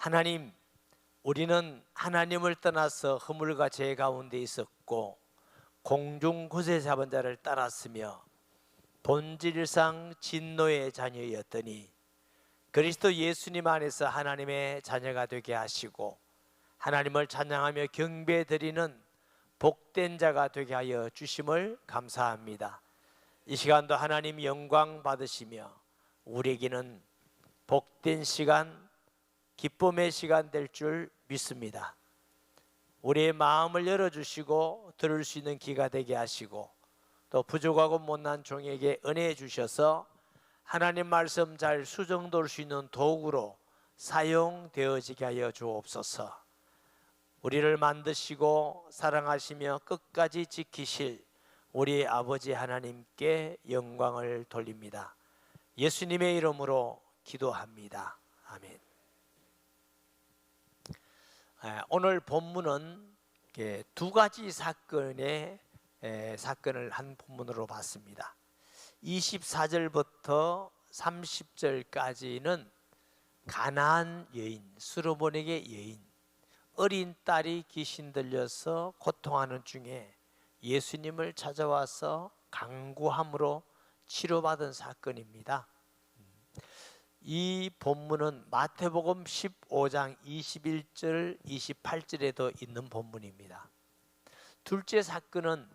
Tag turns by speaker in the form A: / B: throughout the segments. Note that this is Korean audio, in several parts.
A: 하나님, 우리는 하나님을 떠나서 허물과 죄 가운데 있었고 공중 구세 잡은 자를 따랐으며 본질상 진노의 자녀였더니 그리스도 예수님 안에서 하나님의 자녀가 되게 하시고 하나님을 찬양하며 경배드리는 복된 자가 되게 하여 주심을 감사합니다. 이 시간도 하나님 영광 받으시며 우리에게는 복된 시간, 기쁨의 시간 될 줄 믿습니다. 우리의 마음을 열어주시고 들을 수 있는 귀가 되게 하시고 또 부족하고 못난 종에게 은혜 주셔서 하나님 말씀 잘 수정돌 수 있는 도구로 사용되어지게 하여 주옵소서. 우리를 만드시고 사랑하시며 끝까지 지키실 우리 아버지 하나님께 영광을 돌립니다. 예수님의 이름으로 기도합니다. 아멘. 오늘 본문은 두 가지 사건을 한 본문으로 봤습니다. 24절부터 30절까지는 가나안 여인, 수르보닉의 여인, 어린 딸이 귀신 들려서 고통하는 중에 예수님을 찾아와서 간구함으로 치료받은 사건입니다. 이 본문은 마태복음 15장 21절 28절에도 있는 본문입니다. 둘째 사건은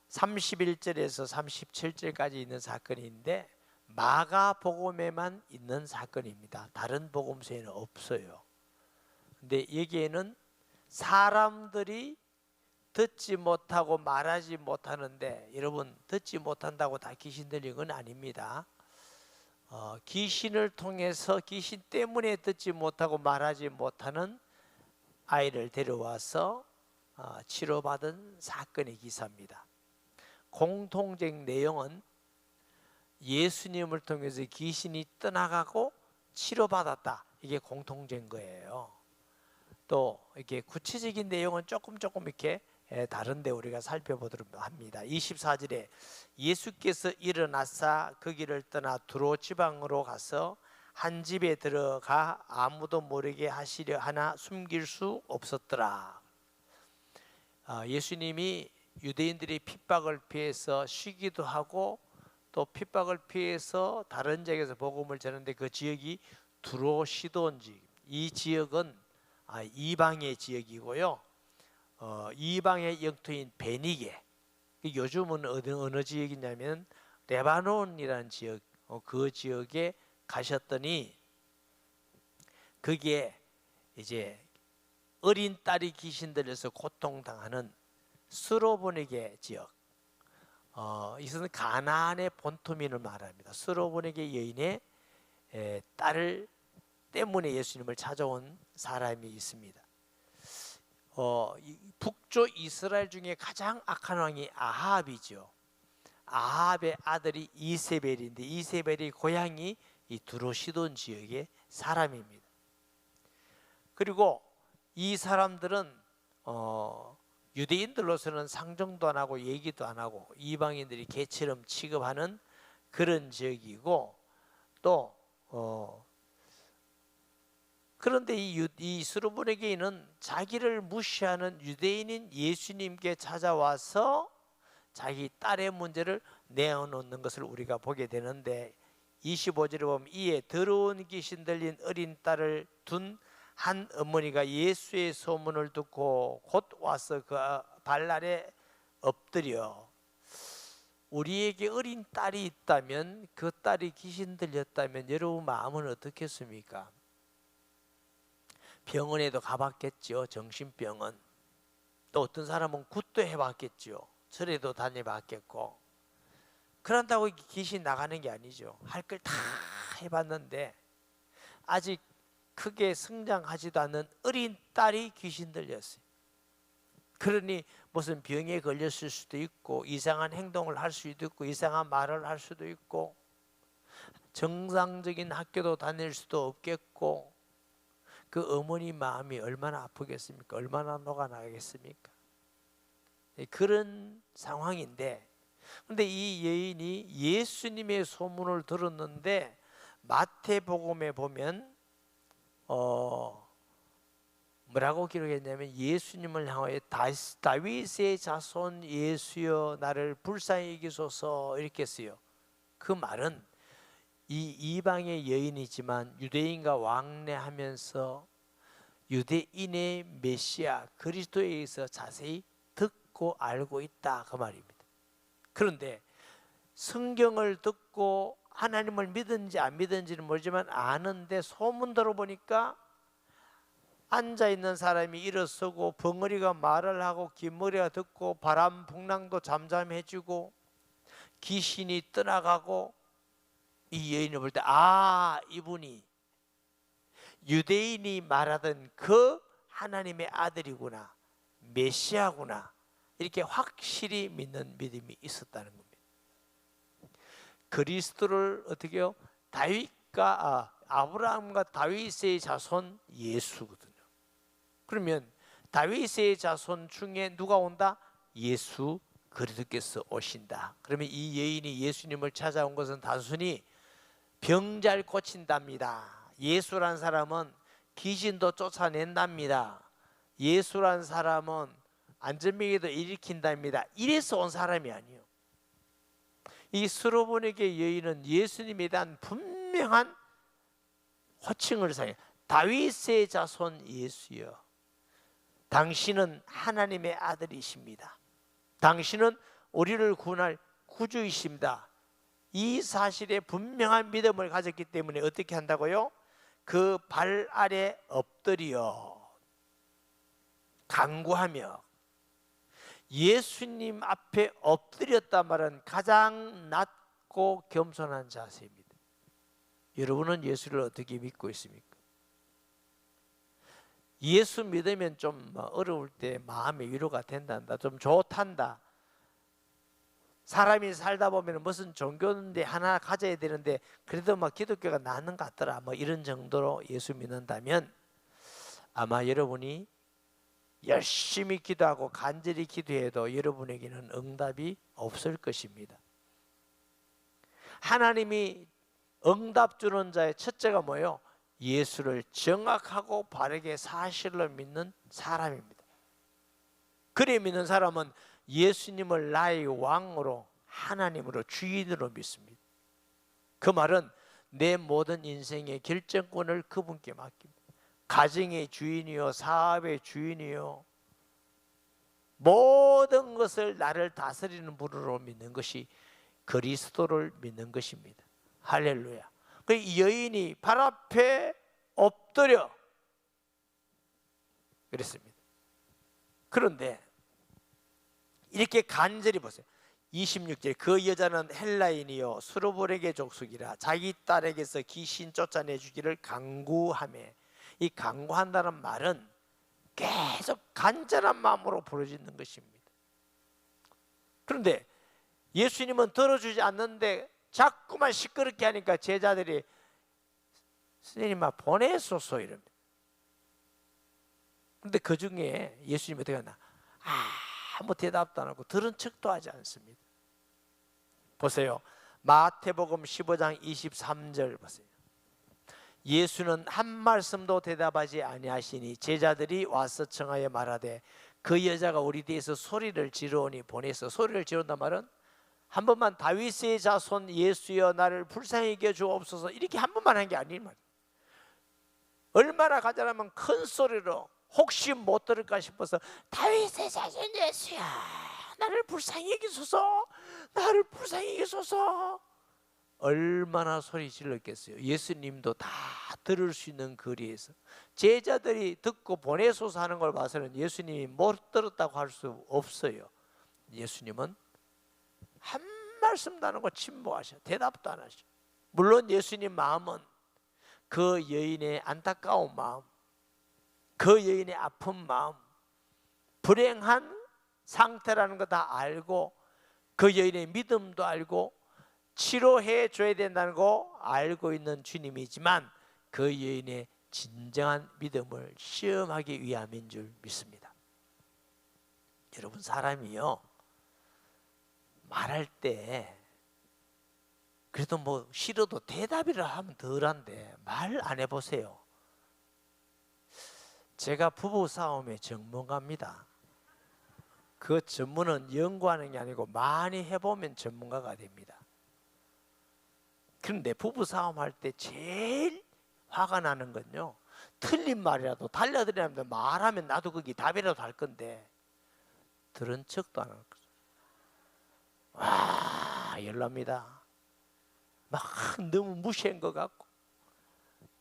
A: 31절에서 37절까지 있는 사건인데 마가복음에만 있는 사건입니다. 다른 복음서에는 없어요. 근데 여기에는 사람들이 듣지 못하고 말하지 못하는데, 여러분 듣지 못한다고 다 귀신 들린 건 아닙니다. 귀신을 통해서 귀신 때문에 듣지 못하고 말하지 못하는 아이를 데려와서 치료받은 사건의 기사입니다. 공통적 내용은 예수님을 통해서 귀신이 떠나가고 치료받았다, 이게 공통된 거예요. 또 이렇게 구체적인 내용은 조금 이렇게 다른데 우리가 살펴보도록 합니다. 24절에 예수께서 일어나사 그 길을 떠나 두로 지방으로 가서 한 집에 들어가 아무도 모르게 하시려 하나 숨길 수 없었더라. 예수님이 유대인들이 핍박을 피해서 쉬기도 하고 또 핍박을 피해서 다른 지역에서 복음을 전하는데 그 지역이 두로 시돈 지역. 이 지역은 이방의 지역이고요. 이방의 영토인 베니게, 요즘은 어느 지역이냐면 레바논이라는 지역, 그 지역에 가셨더니 그게 이제 어린 딸이 귀신 들려서 고통당하는 스로보닉의 지역, 이것은 가나안의 본토민을 말합니다. 스로보닉의 여인의 딸을 때문에 예수님을 찾아온 사람이 있습니다. 북쪽 이스라엘 중에 가장 악한 왕이 아합이죠. 아합의 아들이 이세벨인데 이세벨의 고향이 이 두로시돈 지역의 사람입니다. 그리고 이 사람들은 유대인들로서는 상정도 안 하고 얘기도 안 하고 이방인들이 개처럼 취급하는 그런 지역이고, 또 그런데 이 스로보닉에는 자기를 무시하는 유대인인 예수님께 찾아와서 자기 딸의 문제를 내어놓는 것을 우리가 보게 되는데, 25절에 보면 이에 더러운 귀신 들린 어린 딸을 둔 한 어머니가 예수의 소문을 듣고 곧 와서 그 발 아래 엎드려, 우리에게 어린 딸이 있다면, 그 딸이 귀신 들렸다면 여러분 마음은 어떻겠습니까? 병원에도 가봤겠죠. 정신병원. 또 어떤 사람은 굿도 해봤겠죠. 절에도 다녀봤겠고. 그런다고 귀신 나가는 게 아니죠. 할 걸 다 해봤는데 아직 크게 성장하지도 않는 어린 딸이 귀신 들렸어요. 그러니 무슨 병에 걸렸을 수도 있고, 이상한 행동을 할 수도 있고, 이상한 말을 할 수도 있고, 정상적인 학교도 다닐 수도 없겠고, 그 어머니 마음이 얼마나 아프겠습니까? 얼마나 녹아나겠습니까? 그런 상황인데, 그런데 이 여인이 예수님의 소문을 들었는데 마태복음에 보면 뭐라고 기록했냐면 예수님을 향하여 다윗의 자손 예수여 나를 불쌍히 여기소서 이렇게 했어요. 그 말은 이 이방의 여인이지만 유대인과 왕래하면서 유대인의 메시아 그리스도에 의해서 자세히 듣고 알고 있다 그 말입니다. 그런데 성경을 듣고 하나님을 믿은지 안 믿은지는 모르지만 아는데 소문 들어보니까 앉아있는 사람이 일어서고 벙어리가 말을 하고 긴 머리가 듣고 바람 풍랑도 잠잠해지고 귀신이 떠나가고 이 여인을 볼 때 이분이 유대인이 말하던 그 하나님의 아들이구나 메시아구나 이렇게 확실히 믿는 믿음이 있었다는 겁니다. 그리스도를 어떻게 해요? 아브라함과 다윗의 자손 예수거든요. 그러면 다윗의 자손 중에 누가 온다? 예수 그리스도께서 오신다. 그러면 이 여인이 예수님을 찾아온 것은 단순히 병 잘 고친답니다. 예수란 사람은 귀신도 쫓아낸답니다. 예수란 사람은 안전병에도 일으킨답니다. 이래서 온 사람이 아니에요. 이 스로보니게 여인은 예수님에 대한 분명한 호칭을 사용해요. 다윗의 자손 예수여, 당신은 하나님의 아들이십니다. 당신은 우리를 구원할 구주이십니다. 이 사실에 분명한 믿음을 가졌기 때문에 어떻게 한다고요? 그 발 아래 엎드려 간구하며 예수님 앞에 엎드렸단 말은 가장 낮고 겸손한 자세입니다. 여러분은 예수를 어떻게 믿고 있습니까? 예수 믿으면 좀 어려울 때 마음의 위로가 된단다, 좀 좋단다. 사람이 살다 보면 무슨 종교인데 하나 가져야 되는데 그래도 기독교가 낫는 것 같더라 이런 정도로 예수 믿는다면 아마 여러분이 열심히 기도하고 간절히 기도해도 여러분에게는 응답이 없을 것입니다. 하나님이 응답 주는 자의 첫째가 뭐예요? 예수를 정확하고 바르게 사실로 믿는 사람입니다. 그래 믿는 사람은 예수님을 나의 왕으로 하나님으로 주인으로 믿습니다. 그 말은 내 모든 인생의 결정권을 그분께 맡깁니다. 가정의 주인이요 사업의 주인이요 모든 것을 나를 다스리는 분으로 믿는 것이 그리스도를 믿는 것입니다. 할렐루야. 그 여인이 발 앞에 엎드려 그랬습니다. 그런데 이렇게 간절히 보세요. 26절 그 여자는 헬라인이요 스로보네게 족속이라 자기 딸에게서 귀신 쫓아내주기를 간구하며, 이 간구한다는 말은 계속 간절한 마음으로 부르짖는 것입니다. 그런데 예수님은 들어주지 않는데 자꾸만 시끄럽게 하니까 제자들이 선생님 보내소서 이럽니다. 그런데 그 중에 예수님이 어떻게 하나? 아무 대답도 안 하고 들은 척도 하지 않습니다. 보세요. 마태복음 15장 23절 보세요. 예수는 한 말씀도 대답하지 아니하시니 제자들이 와서 청하여 말하되 그 여자가 우리 뒤에서 소리를 지르오니 보내서, 소리를 지른단 말은 한 번만 다윗의 자손 예수여 나를 불쌍히 여겨 주옵소서 이렇게 한 번만 한 게 아닌 말이에요. 얼마나 가자라면 큰 소리로 혹시 못 들을까 싶어서 다윗의 자손 예수야 나를 불쌍히 여기소서 나를 불쌍히 여기소서 얼마나 소리 질렀겠어요. 예수님도 다 들을 수 있는 거리에서 제자들이 듣고 보내소서 하는 걸 봐서는 예수님이 못 들었다고 할 수 없어요. 예수님은 한 말씀도 안 하고 침묵하셔. 대답도 안 하셔. 물론 예수님 마음은 그 여인의 안타까운 마음, 그 여인의 아픈 마음, 불행한 상태라는 거 다 알고 그 여인의 믿음도 알고 치료해 줘야 된다는 거 알고 있는 주님이지만 그 여인의 진정한 믿음을 시험하기 위함인 줄 믿습니다. 여러분, 사람이요 말할 때 그래도 싫어도 대답이라 하면 덜한데 말 안 해보세요. 제가 부부 싸움의 전문가입니다. 그 전문은 연구하는 게 아니고 많이 해보면 전문가가 됩니다. 그런데 부부 싸움할 때 제일 화가 나는 건요, 틀린 말이라도 달려들이라면 말하면 나도 거기 답이라도 할 건데 들은 척도 안 하는 거죠. 와, 열납니다. 막 너무 무시한 것 같고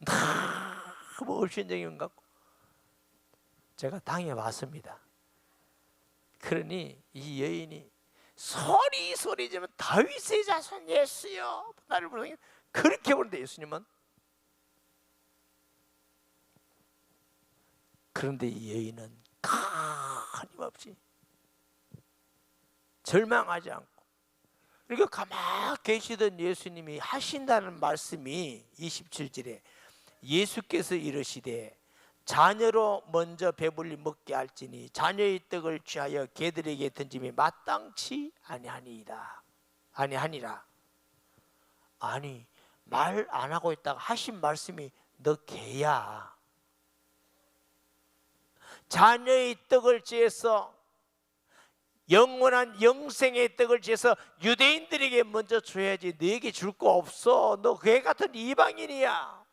A: 너무 업신적인 것 같고 제가 당해봤습니다. 그러니 이 여인이 소리지면 다윗의 자손 예수여 나를 부르는 그렇게 부르는데 예수님은, 그런데 이 여인은 끊임없이 절망하지 않고, 그러니까 가만히 계시던 예수님이 하신다는 말씀이 27절에 예수께서 이르시되 자녀로 먼저 배불리 먹게 할지니 자녀의 떡을 취하여 개들에게 던짐이 마땅치 아니하니라. 아니, 말 안 하고 있다가 하신 말씀이 너 개야. 자녀의 떡을 취해서, 영원한 영생의 떡을 취해서 유대인들에게 먼저 줘야지 너에게 줄 거 없어. 너 개 같은 이방인이야.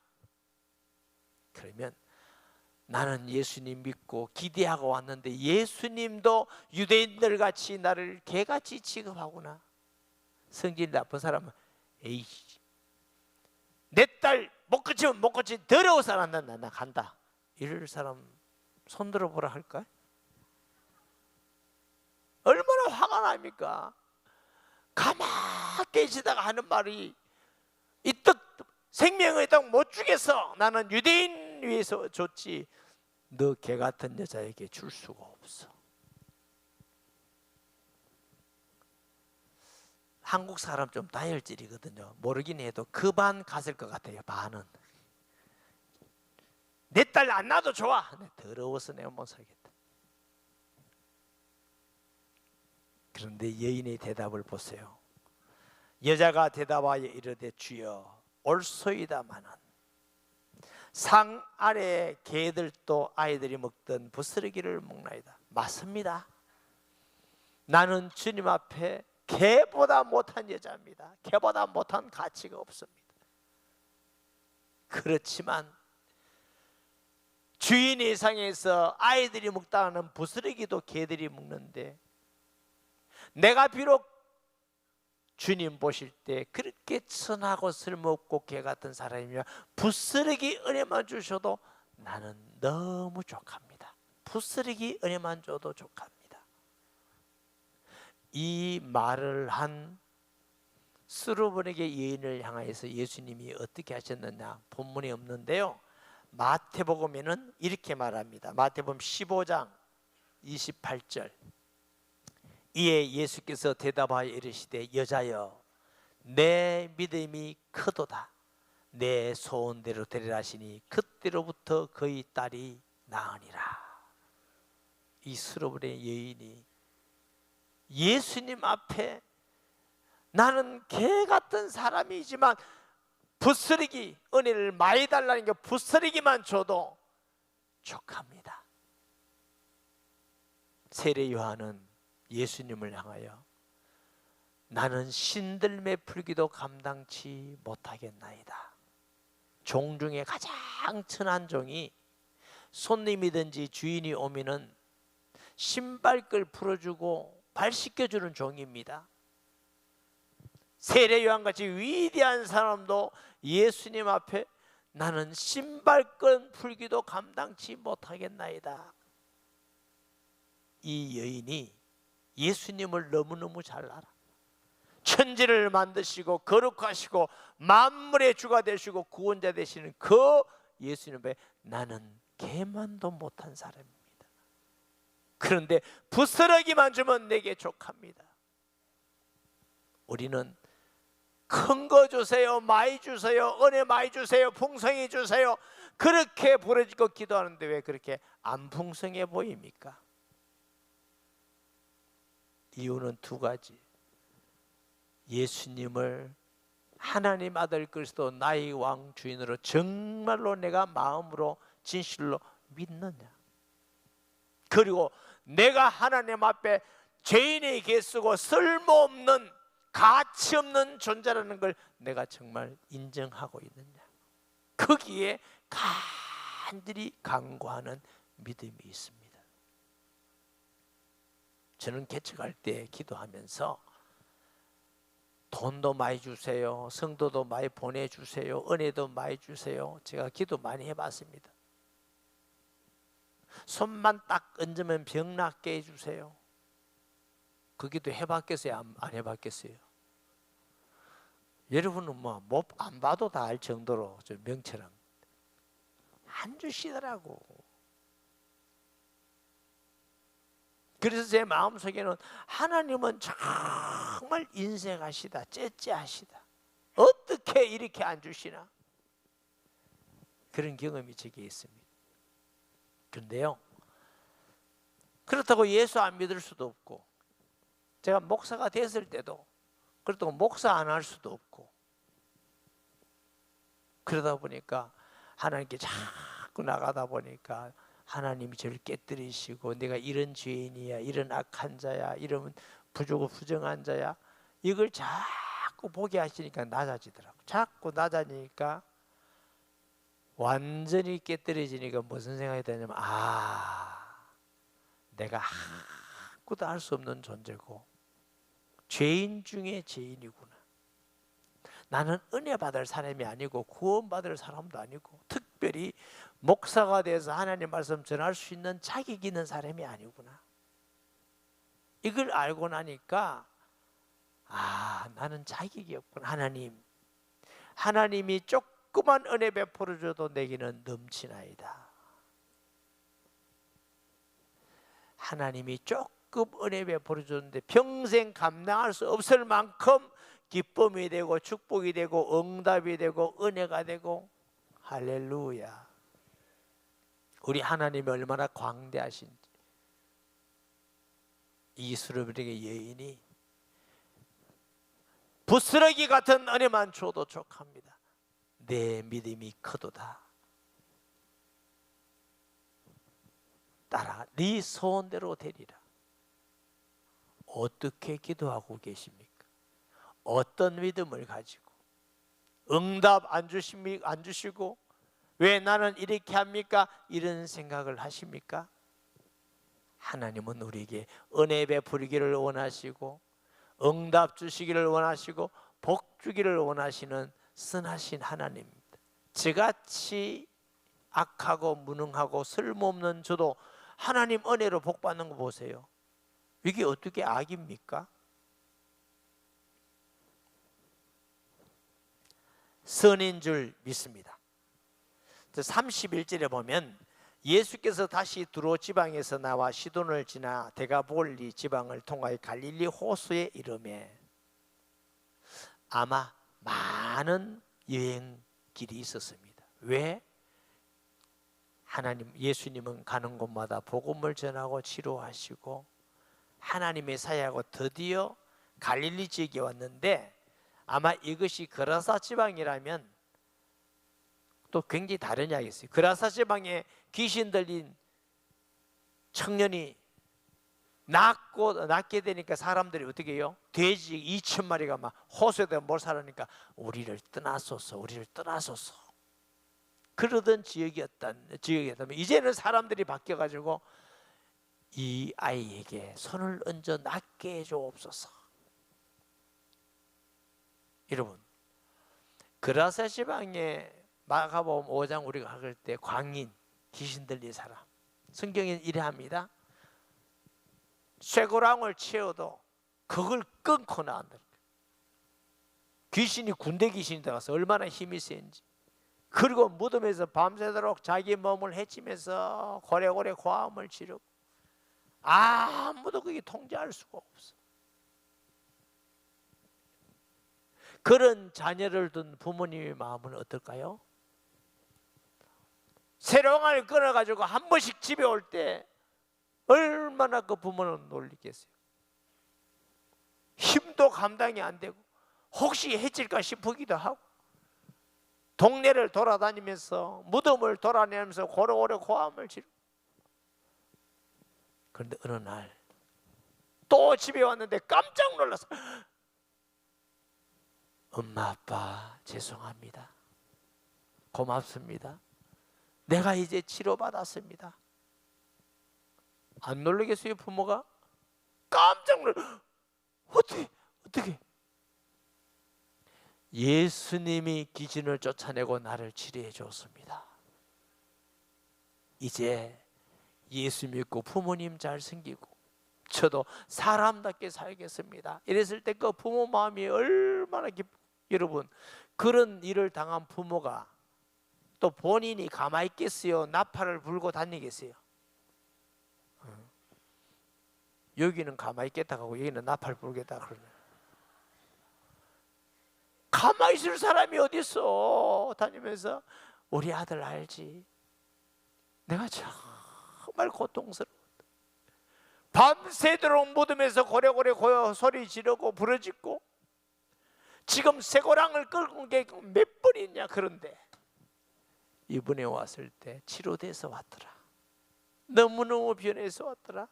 A: 그러면 나는 예수님 믿고 기대하고 왔는데 예수님도 유대인들 같이 나를 개같이 취급하구나. 성질 나쁜 사람은 에이, 내 딸 못 고치면 못 고치, 더러워서 안 한다, 나 간다, 이럴 사람 손들어 보라 할까? 얼마나 화가 납니까? 가만히 계시다가 하는 말이 이 떡, 생명의 떡 못 주겠어. 나는 유대인 위해서 줬지 너 개 같은 여자에게 줄 수가 없어. 한국 사람 좀 다혈질이거든요. 모르긴 해도 그 반 갔을 것 같아요. 반은 내 딸 안 놔도 좋아. 더러워서 내가 못 살겠다. 그런데 여인의 대답을 보세요. 여자가 대답하여 이르되 주여 옳소이다마는 상 아래 개들도 아이들이 먹던 부스러기를 먹나이다. 맞습니다. 나는 주님 앞에 개보다 못한 여자입니다. 개보다 못한 가치가 없습니다. 그렇지만 주인 이상에서 아이들이 먹다 하는 부스러기도 개들이 먹는데 내가 비록 주님 보실 때 그렇게 선하고 쓸모없고 개 같은 사람이면 부스러기 은혜만 주셔도 나는 너무 족합니다. 부스러기 은혜만 줘도 족합니다. 이 말을 한 수르본에게 여인을 향하여서 예수님이 어떻게 하셨느냐 본문이 없는데요, 마태복음에는 이렇게 말합니다. 마태복음 15장 28절. 이에 예수께서 대답하여 이르시되 여자여 내 믿음이 크도다. 내 소원대로 되리라 하시니 그때로부터 그의 딸이 나으니라. 이 수르본의 여인이 예수님 앞에 나는 개 같은 사람이지만 부스러기 은혜를 많이 달라는 게 부스러기만 줘도 족합니다. 세례 요한은 예수님을 향하여 나는 신들매 풀기도 감당치 못하겠나이다. 종 중에 가장 천한 종이 손님이든지 주인이 오면은 신발끈 풀어주고 발 씻겨주는 종입니다. 세례 요한같이 위대한 사람도 예수님 앞에 나는 신발끈 풀기도 감당치 못하겠나이다. 이 여인이 예수님을 너무너무 잘 알아. 천지를 만드시고 거룩하시고 만물의 주가 되시고 구원자 되시는 그 예수님 앞에 나는 개만도 못한 사람입니다. 그런데 부스러기만 주면 내게 족합니다. 우리는 큰 거 주세요, 많이 주세요, 은혜 많이 주세요, 풍성히 주세요, 그렇게 부르짖고 기도하는데 왜 그렇게 안 풍성해 보입니까? 이유는 두 가지. 예수님을 하나님 아들 그리스도 나의 왕 주인으로 정말로 내가 마음으로 진실로 믿느냐. 그리고 내가 하나님 앞에 죄인의 개수고 쓸모없는 가치 없는 존재라는 걸 내가 정말 인정하고 있느냐. 거기에 간절히 간구하는 믿음이 있습니다. 저는 개척할 때 기도하면서 돈도 많이 주세요, 성도도 많이 보내주세요, 은혜도 많이 주세요. 제가 기도 많이 해봤습니다. 손만 딱 얹으면 병 낫게 해주세요. 그 기도 해봤겠어요? 안 해봤겠어요? 여러분은 뭐 안 봐도 다 알 정도로 저 명처럼 안 주시더라고. 그래서 제 마음속에는 하나님은 정말 인색하시다, 째째하시다. 어떻게 이렇게 안 주시나? 그런 경험이 제게 있습니다. 그런데요, 그렇다고 예수 안 믿을 수도 없고, 제가 목사가 됐을 때도 그렇다고 목사 안 할 수도 없고, 그러다 보니까 하나님께 자꾸 나가다 보니까 하나님이 저를 깨뜨리시고, 내가 이런 죄인이야, 이런 악한 자야, 이런 부정한 자야, 이걸 자꾸 보게 하시니까 낮아지더라고. 자꾸 낮아지니까 완전히 깨뜨려지니까 무슨 생각이 드냐면, 내가 아무것도 할 수 없는 존재고 죄인 중에 죄인이구나. 나는 은혜 받을 사람이 아니고 구원 받을 사람도 아니고, 특별히 목사가 돼서 하나님 말씀 전할 수 있는 자격 있는 사람이 아니구나. 이걸 알고 나니까 나는 자격이 없구나. 하나님이 조그만 은혜 베풀어 줘도 내게는 넘치나이다. 하나님이 조금 은혜 베풀어 줬는데 평생 감당할 수 없을 만큼 기쁨이 되고 축복이 되고 응답이 되고 은혜가 되고, 할렐루야. 우리 하나님이 얼마나 광대하신지. 이 수르비에게 여인이 부스러기 같은 은혜만 줘도 족합니다. 내 믿음이 크도다. 따라 네 소원대로 되리라. 어떻게 기도하고 계십니까? 어떤 믿음을 가지고? 응답 안 주시고 왜 나는 이렇게 합니까? 이런 생각을 하십니까? 하나님은 우리에게 은혜 베풀기를 원하시고, 응답 주시기를 원하시고, 복 주기를 원하시는 선하신 하나님입니다. 저같이 악하고 무능하고 쓸모없는 저도 하나님 은혜로 복 받는 거 보세요. 이게 어떻게 악입니까? 선인 줄 믿습니다. 31절에 보면 예수께서 다시 두로 지방에서 나와 시돈을 지나 데가볼리 지방을 통하여 갈릴리 호수에 이르매, 아마 많은 여행길이 있었습니다. 왜? 예수님은 가는 곳마다 복음을 전하고 치료하시고 하나님의 사역하고 드디어 갈릴리 지역에 왔는데, 아마 이것이 그라사 지방이라면 또 굉장히 다른 이야기가 있어요. 그라사 지방에 귀신 들린 청년이 낳게 되니까 사람들이 어떻게 해요? 돼지 2,000마리가 막 호수에다 몰살하니까 우리를 떠나소서 그러던 지역이었다면, 이제는 사람들이 바뀌어가지고 이 아이에게 손을 얹어 낫게 해주옵소서. 여러분, 그라사 지방에 마가복음 5장 우리가 할 때 광인, 귀신 들린 사람, 성경에 이래 합니다. 쇠고랑을 채워도 그걸 끊고 나온다. 귀신이 군대 귀신이 들어가서 얼마나 힘이 센지. 그리고 무덤에서 밤새도록 자기 몸을 헤치면서 고래고래 고함을 지르고 아무도 그게 통제할 수가 없어. 그런 자녀를 둔 부모님의 마음은 어떨까요? 세롱을 끊어가지고 한 번씩 집에 올 때 얼마나 그 부모는 놀리겠어요. 힘도 감당이 안 되고 혹시 해칠까 싶기도 하고, 동네를 돌아다니면서 무덤을 돌아다니면서 고래고래 고함을 지르고, 그런데 어느 날 또 집에 왔는데 깜짝 놀라서 엄마 아빠 죄송합니다. 고맙습니다. 내가 이제 치료받았습니다. 안 놀라겠어요 부모가? 깜짝 놀라. 어떻게? 예수님이 귀신을 쫓아내고 나를 치료해 줬습니다. 이제 예수 믿고 부모님 잘 섬기고 저도 사람답게 살겠습니다. 이랬을 때 그 부모 마음이 얼마나 여러분, 그런 일을 당한 부모가 또 본인이 가만히 있겠어요? 나팔을 불고 다니겠어요? 여기는 가만히 있겠다 하고 여기는 나팔 불겠다 그러네. 가만히 있을 사람이 어디 있어? 다니면서 우리 아들 알지? 내가 정말 고통스러워. 밤새도록 묻으면서 고래고래 소리 지르고 부르짖고 지금 쇠고랑을 끌고 온 게 몇 번이냐. 그런데 이번에 왔을 때 치료돼서 왔더라. 너무너무 변해서 왔더라.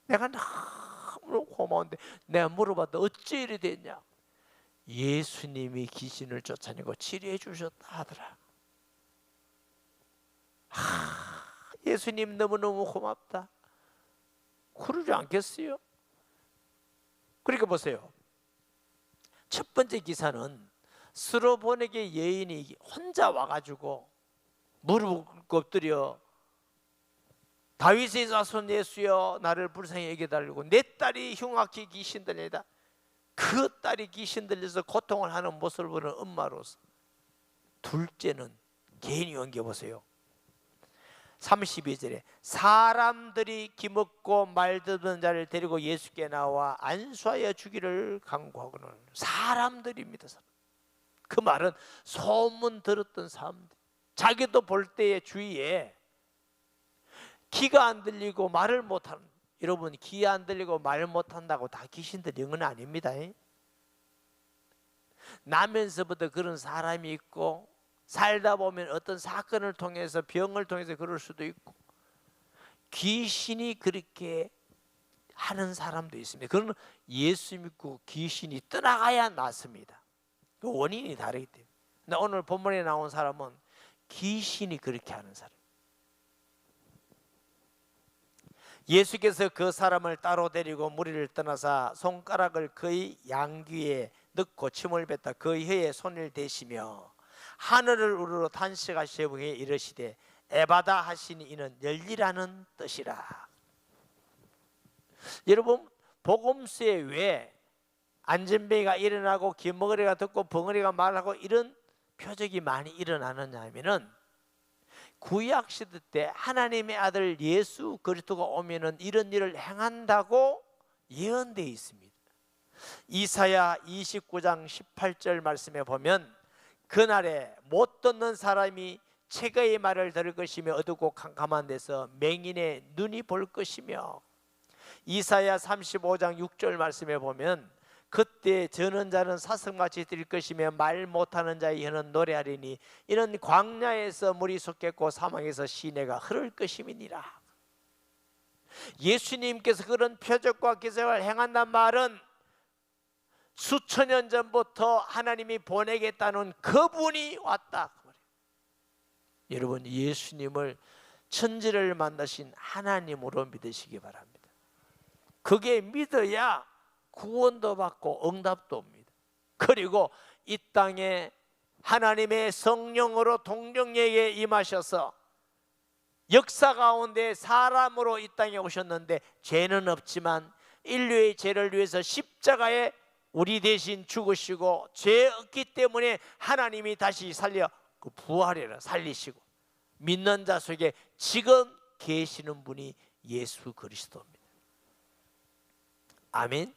A: 내가 너무 고마운데 내가 물어봤다. 어찌 이리 됐냐. 예수님이 귀신을 쫓아내고 치료해 주셨다 하더라. 예수님 너무너무 고맙다. 그러지 않겠어요? 그러니까 보세요. 첫 번째 기사는 스로보닉의 여인이 혼자 와가지고 무릎 꿇들여 다윗의 자손 예수여 나를 불쌍히 여겨달라고. 내 딸이 흉악히 귀신 들리다. 그 딸이 귀신 들려서 고통을 하는 모습을 보는 엄마로서. 둘째는 개인이 옮겨보세요. 32절에 사람들이 기먹고 말듣는 자를 데리고 예수께 나와 안수하여 주기를 간구하고는. 사람들입니다. 그 말은 소문 들었던 사람들. 자기도 볼 때의 주위에 귀가 안 들리고 말을 못하는, 여러분 귀 안 들리고 말 못한다고 다 귀신 들린 건 아닙니다. 나면서부터 그런 사람이 있고 살다 보면 어떤 사건을 통해서 병을 통해서 그럴 수도 있고 귀신이 그렇게 하는 사람도 있습니다. 그러나 예수 믿고 귀신이 떠나가야 낫습니다. 그 원인이 다르기 때문에. 근데 오늘 본문에 나온 사람은 귀신이 그렇게 하는 사람. 예수께서 그 사람을 따로 데리고 무리를 떠나사 손가락을 그의 양귀에 넣고 침을 뱉다 그 혀에 손을 대시며 하늘을 우러러 탄식하시며 이르시되 에바다 하시니 이는 열리라는 뜻이라. 여러분 복음서에 왜 안전뱅이가 일어나고 기머거리가 듣고 벙어리가 말하고 이런 표적이 많이 일어나느냐 하면은 구약시대 때 하나님의 아들 예수 그리스도가 오면은 이런 일을 행한다고 예언되어 있습니다. 이사야 29장 18절 말씀에 보면 그날에 못 듣는 사람이 체가의 말을 들을 것이며 어둡고 캄캄한 데서 맹인의 눈이 볼 것이며, 이사야 35장 6절 말씀에 보면 그때 저는 자는 사슴같이 뛸 것이며 말 못하는 자의 혀는 노래하리니 이는 광야에서 물이 솟겠고 사막에서 시내가 흐를 것임이니라. 예수님께서 그런 표적과 기사를 행한단 말은 수천 년 전부터 하나님이 보내겠다는 그분이 왔다. 여러분 예수님을 천지를 만나신 하나님으로 믿으시기 바랍니다. 그게 믿어야 구원도 받고 응답도 옵니다. 그리고 이 땅에 하나님의 성령으로 동정에게 임하셔서 역사 가운데 사람으로 이 땅에 오셨는데 죄는 없지만 인류의 죄를 위해서 십자가에 우리 대신 죽으시고 죄 없기 때문에 하나님이 다시 살려 부활해라 살리시고 믿는 자 속에 지금 계시는 분이 예수 그리스도입니다. 아멘.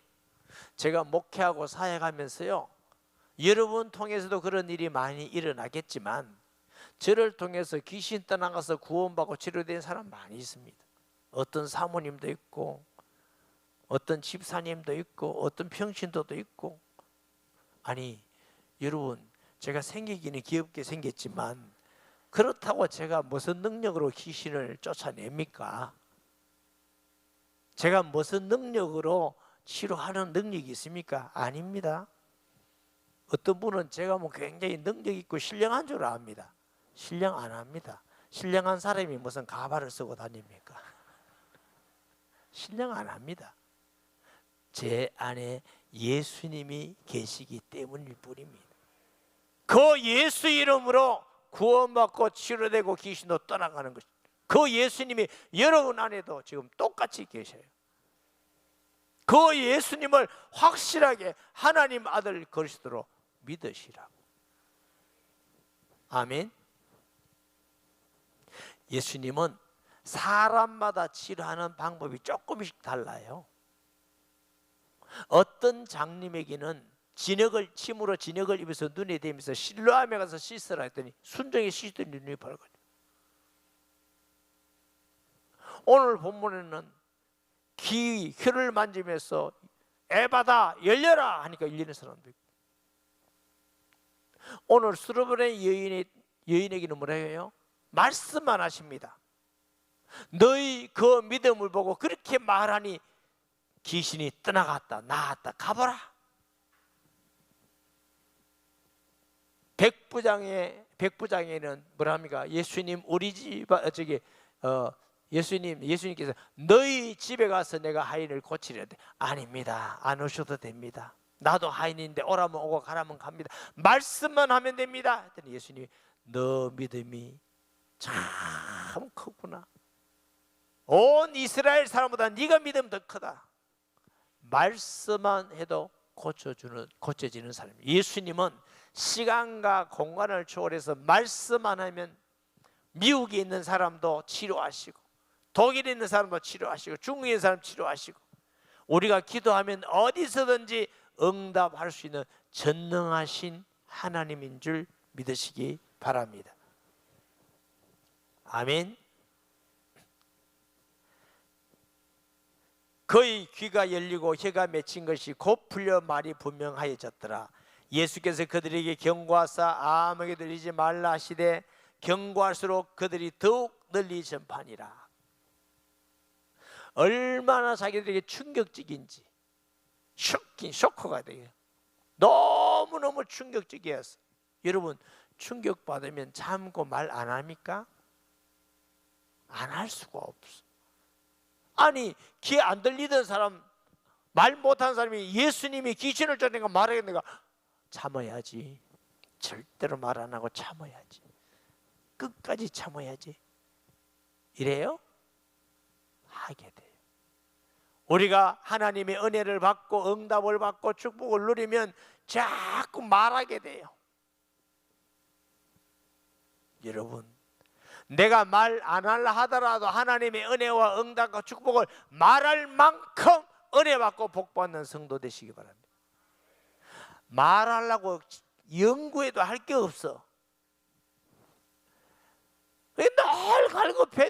A: 제가 목회하고 사역하면서요 여러분 통해서도 그런 일이 많이 일어나겠지만 저를 통해서 귀신 떠나가서 구원받고 치료된 사람 많이 있습니다. 어떤 사모님도 있고 어떤 집사님도 있고 어떤 평신도도 있고. 아니 여러분 제가 생기기는 귀엽게 생겼지만 그렇다고 제가 무슨 능력으로 귀신을 쫓아냅니까? 제가 무슨 능력으로 치료하는 능력이 있습니까? 아닙니다. 어떤 분은 제가 뭐 굉장히 능력 있고 신령한 줄 압니다. 신령 안 합니다. 신령한 사람이 무슨 가발을 쓰고 다닙니까? 신령 안 합니다. 제 안에 예수님이 계시기 때문일 뿐입니다. 그 예수 이름으로 구원받고 치료되고 귀신도 떠나가는 것입니다. 그 예수님이 여러분 안에도 지금 똑같이 계셔요. 그 예수님을 확실하게 하나님 아들 그리스도로 믿으시라고. 아멘. 예수님은 사람마다 치료하는 방법이 조금씩 달라요. 어떤 장님에게는 침으로 진역을 입어서 눈에 대면서 실로암에 가서 씻으라 했더니 순종에 씻더니 눈이 밝아요. 오늘 본문에는 혀를 만지면서 에바다 열려라 하니까 열리는 사람도 있고, 오늘 수르브네 여인에게는 뭐라 해요? 말씀만 하십니다. 너희 그 믿음을 보고 그렇게 말하니 귀신이 떠나갔다, 나았다, 가보라. 백부장에는 뭐라 합니까? 예수님 우리 집 예수님께서 너희 집에 가서 내가 하인을 고치려 돼. 아닙니다. 안 오셔도 됩니다. 나도 하인인데 오라면 오고 가라면 갑니다. 말씀만 하면 됩니다. 했더니 예수님이 너 믿음이 참 크구나. 온 이스라엘 사람보다 네가 믿음 더 크다. 말씀만 해도 고쳐지는 사람. 예수님은 시간과 공간을 초월해서 말씀만 하면 미국에 있는 사람도 치료하시고, 독일에 있는 사람도 치료하시고, 중국에 있는 사람 치료하시고, 우리가 기도하면 어디서든지 응답할 수 있는 전능하신 하나님인 줄 믿으시기 바랍니다. 아멘. 그의 귀가 열리고 혀가 맺힌 것이 곧 풀려 말이 분명하여졌더라. 예수께서 그들에게 경고하사 아무에게 들리지 말라 하시되 경고할수록 그들이 더욱 널리 전파하니라. 얼마나 자기들에게 충격적인지, 쇼크가 돼요. 너무너무 충격적이었어. 여러분, 충격받으면 참고 말 안 합니까? 안 할 수가 없어. 아니, 귀에 안 들리던 사람, 말 못하는 사람이 예수님이 귀신을 쫓는가 말하겠는가? 참아야지. 절대로 말 안 하고 참아야지. 끝까지 참아야지. 이래요? 하게 돼요. 우리가 하나님의 은혜를 받고 응답을 받고 축복을 누리면 자꾸 말하게 돼요. 여러분, 내가 말 안 하려 하더라도 하나님의 은혜와 응답과 축복을 말할 만큼 은혜 받고 복 받는 성도 되시기 바랍니다. 말하려고 연구해도 할 게 없어.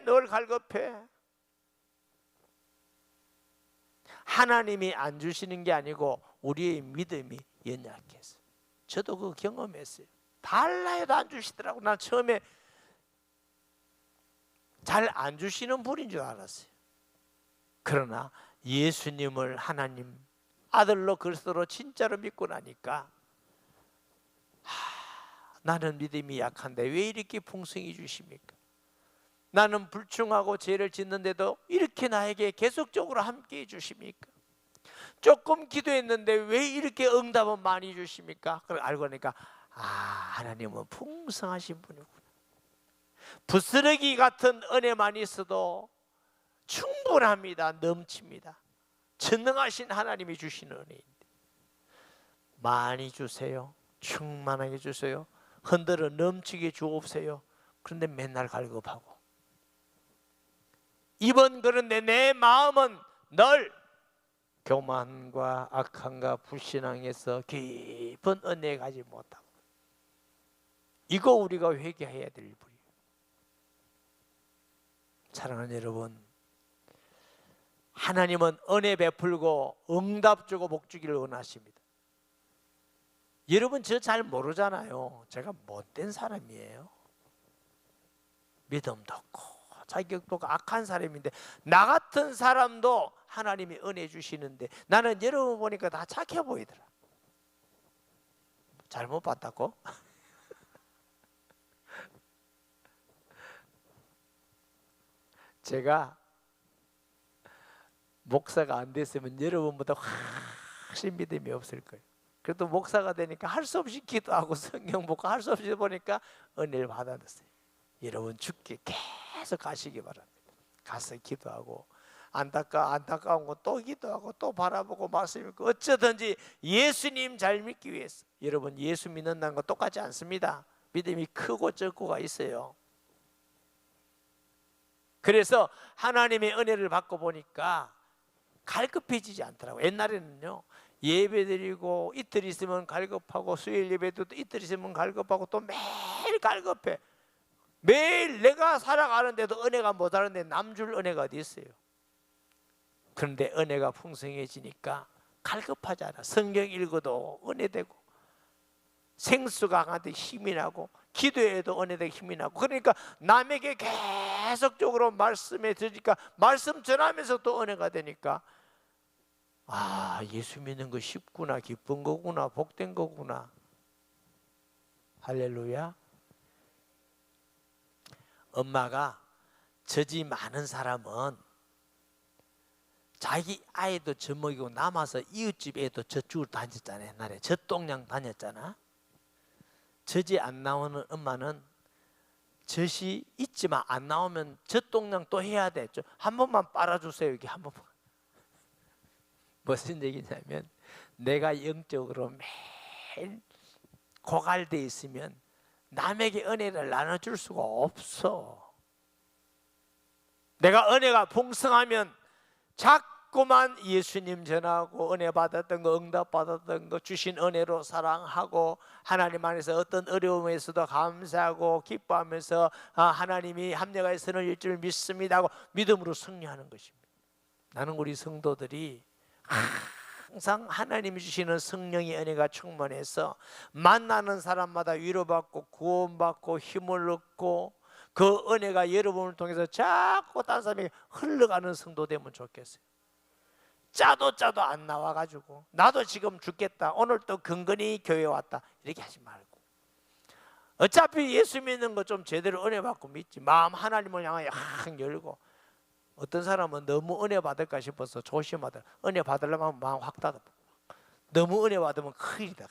A: 늘 갈급해. 하나님이 안 주시는 게 아니고 우리의 믿음이 연약해서. 저도 그거 경험했어요. 달라 해도 안 주시더라고. 난 처음에 잘 안 주시는 분인 줄 알았어요. 그러나 예수님을 하나님 아들로 그리스도로 진짜로 믿고 나니까 나는 믿음이 약한데 왜 이렇게 풍성히 주십니까? 나는 불충하고 죄를 짓는데도 이렇게 나에게 계속적으로 함께해 주십니까? 조금 기도했는데 왜 이렇게 응답은 많이 주십니까? 그걸 알고 나니까 하나님은 풍성하신 분이구나. 부스러기 같은 은혜만 있어도 충분합니다. 넘칩니다. 전능하신 하나님이 주시는 은혜인데 많이 주세요. 충만하게 주세요. 흔들어 넘치게 주옵세요. 그런데 맨날 갈급하고, 이번 그런데 내 마음은 늘 교만과 악함과 불신앙에서 깊은 은혜에 가지 못하고, 이거 우리가 회개해야 될 일이에요. 사랑하는 여러분, 하나님은 은혜 베풀고 응답 주고 복 주기를 원하십니다. 여러분, 저 잘 모르잖아요. 제가 못된 사람이에요. 믿음도 없고 자격도 악한 사람인데 나 같은 사람도 하나님이 은혜 주시는데 나는 여러분 보니까 다 착해 보이더라. 잘못 봤다고? 제가 목사가 안 됐으면 여러분보다 훨씬 믿음이 없을 거예요. 그래도 목사가 되니까 할 수 없이 기도하고 성경 보고 할 수 없이 보니까 은혜를 받았어요. 여러분 죽게 계속 가시기 바랍니다. 가서 기도하고 안타까운 거 또 기도하고 또 바라보고 말씀 읽고 어쩌든지 예수님 잘 믿기 위해서. 여러분 예수 믿는다는 거 똑같지 않습니다. 믿음이 크고 적고가 있어요. 그래서 하나님의 은혜를 받고 보니까 갈급해지지 않더라고요. 옛날에는요 예배 드리고 이틀 있으면 갈급하고 수요일 예배도 이틀 있으면 갈급하고 또 매일 갈급해. 매일 내가 살아가는데도 은혜가 모자란데 남줄 은혜가 어디 있어요? 그런데 은혜가 풍성해지니까 갈급하지 않아. 성경 읽어도 은혜되고 생수가 강한테 힘이 나고 기도해도 은혜되고 힘이 나고 그러니까 남에게 계속적으로 말씀에 들으니까 말씀 전하면서 또 은혜가 되니까 아 예수 믿는 거 쉽구나 기쁜 거구나 복된 거구나. 할렐루야. 엄마가 젖이 많은 사람은 자기 아이도 젖먹이고 남아서 이웃집 애도 젖주고 다녔잖아요. 옛날에 젖동량 다녔잖아. 젖이 안 나오는 엄마는 젖이 있지만 안 나오면 젖동량 또 해야 돼. 한 번만 빨아주세요. 이게 한 번만. 무슨 얘기냐면 내가 영적으로 매일 고갈돼 있으면 남에게 은혜를 나눠줄 수가 없어. 내가 은혜가 풍성하면 자꾸만 예수님 전하고 은혜 받았던 거 응답 받았던 거 주신 은혜로 사랑하고 하나님 안에서 어떤 어려움에서도 감사하고 기뻐하면서 하나님이 합력하여 선을 이룰 줄 믿습니다 하고 믿음으로 승리하는 것입니다. 나는 우리 성도들이 항상 하나님이 주시는 성령의 은혜가 충만해서 만나는 사람마다 위로받고 구원받고 힘을 얻고 그 은혜가 여러분을 통해서 자꾸 다른 사람에게 흘러가는 성도 되면 좋겠어요. 짜도 안 나와가지고 나도 지금 죽겠다 오늘 또 근근히 교회 왔다 이렇게 하지 말고 어차피 예수 믿는 거 좀 제대로 은혜 받고 믿지. 마음 하나님을 향하여 확 열고 어떤 사람은 너무 은혜 받을까 싶어서 조심하다. 은혜 받으려면 마음 확 닫아. 너무 은혜 받으면 큰일이다.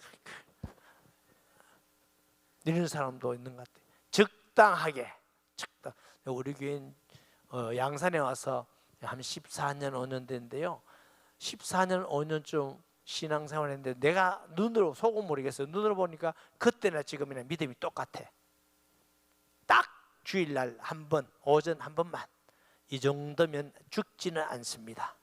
A: 이런 사람도 있는 것 같아요. 적당하게. 우리 교인 양산에 와서 한 14년 5년 됐는데요. 14년 5년쯤 신앙생활 했는데 내가 눈으로 속은 모르겠어요. 눈으로 보니까 그때나 지금이나 믿음이 똑같아. 딱 주일날 한 번, 오전 한 번만. 이 정도면 죽지는 않습니다.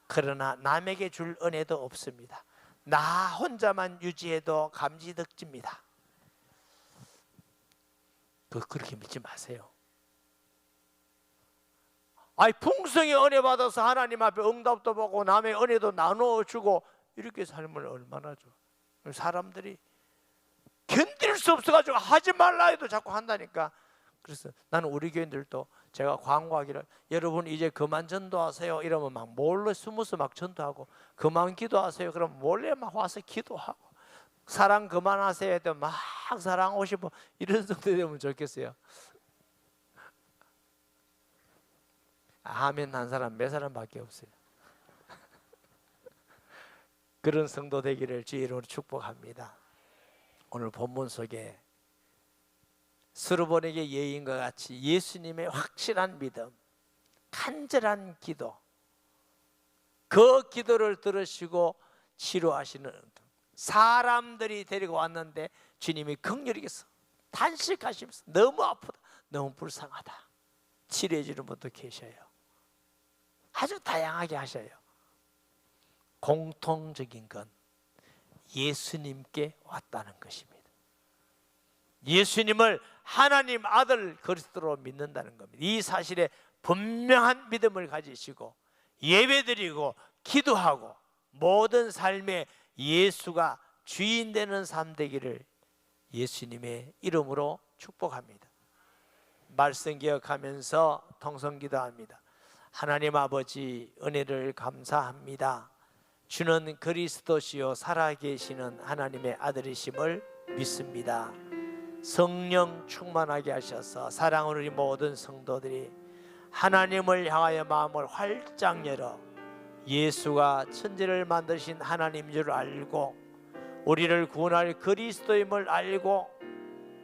A: 그러나 남에게 줄 은혜도 없습니다. 나 혼자만 유지해도 감지덕집니다. 그렇게 믿지 마세요. 아니 풍성히 은혜 받아서 하나님 앞에 응답도 받고 남의 은혜도 나누어주고 이렇게 삶을 얼마나 좋아. 사람들이 견딜 수 없어가지고 하지 말라 해도 자꾸 한다니까. 그래서 나는 우리 교인들도 제가 광고하기를 여러분 이제 그만 전도하세요 이러면 막 몰래 숨어서 막 전도하고 그만 기도하세요 그러면 몰래 막 와서 기도하고 사랑 그만하세요 해도 막 사랑하고 싶어 이런 정도 되면 좋겠어요. 아멘 한 사람 몇 사람밖에 없어요. 그런 성도 되기를 주의 이름으로 축복합니다. 오늘 본문 속에 스룹본에게 예인과 같이 예수님의 확실한 믿음, 간절한 기도, 그 기도를 들으시고 치료하시는 사람들이 데리고 왔는데 주님이 긍휼히 여기서 탄식하시면서 너무 아프다, 너무 불쌍하다 치료해 주는 분도 계셔요. 아주 다양하게 하셔요. 공통적인 건 예수님께 왔다는 것입니다. 예수님을 하나님 아들 그리스도로 믿는다는 겁니다. 이 사실에 분명한 믿음을 가지시고 예배드리고 기도하고 모든 삶에 예수가 주인 되는 삶 되기를 예수님의 이름으로 축복합니다. 말씀 기억하면서 통성기도합니다. 하나님 아버지, 은혜를 감사합니다. 주는 그리스도시요 살아계시는 하나님의 아들이심을 믿습니다. 성령 충만하게 하셔서 사랑하는 우리 모든 성도들이 하나님을 향하여 마음을 활짝 열어 예수가 천지를 만드신 하나님인 줄 알고 우리를 구원할 그리스도임을 알고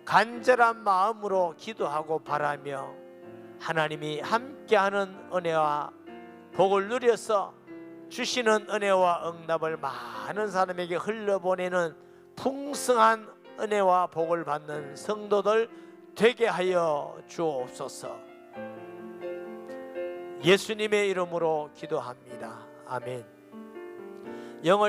A: 간절한 마음으로 기도하고 바라며 하나님이 함께하는 은혜와 복을 누려서 주시는 은혜와 응답을 많은 사람에게 흘려보내는 풍성한 은혜와 복을 받는 성도들 되게 하여 주옵소서. 예수님의 이름으로 기도합니다. 아멘. 영을